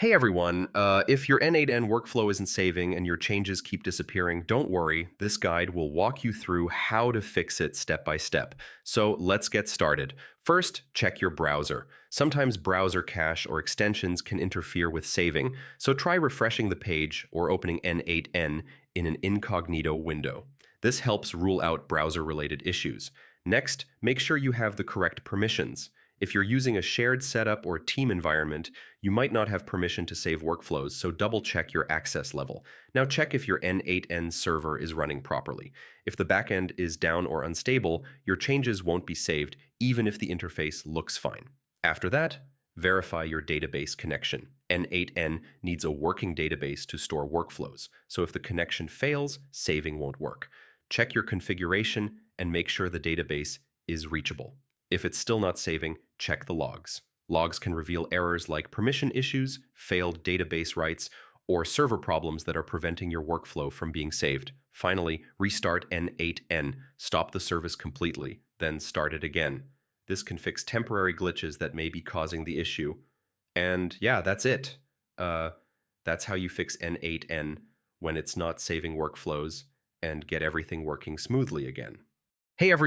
Hey everyone, if your n8n workflow isn't saving and your changes keep disappearing, don't worry. This guide will walk you through how to fix it step by step. So let's get started. First, check your browser. Sometimes browser cache or extensions can interfere with saving, so try refreshing the page or opening n8n in an incognito window. This helps rule out browser-related issues. Next, make sure you have the correct permissions. If you're using a shared setup or team environment, you might not have permission to save workflows, so double check your access level. Now check if your n8n server is running properly. If the backend is down or unstable, your changes won't be saved, even if the interface looks fine. After that, verify your database connection. n8n needs a working database to store workflows, so if the connection fails, saving won't work. Check your configuration and make sure the database is reachable. If it's still not saving, check the logs. Logs can reveal errors like permission issues, failed database writes, or server problems that are preventing your workflow from being saved. Finally, restart n8n, stop the service completely, then start it again. This can fix temporary glitches that may be causing the issue. And yeah, that's it. That's how you fix n8n when it's not saving workflows and get everything working smoothly again. Hey everyone.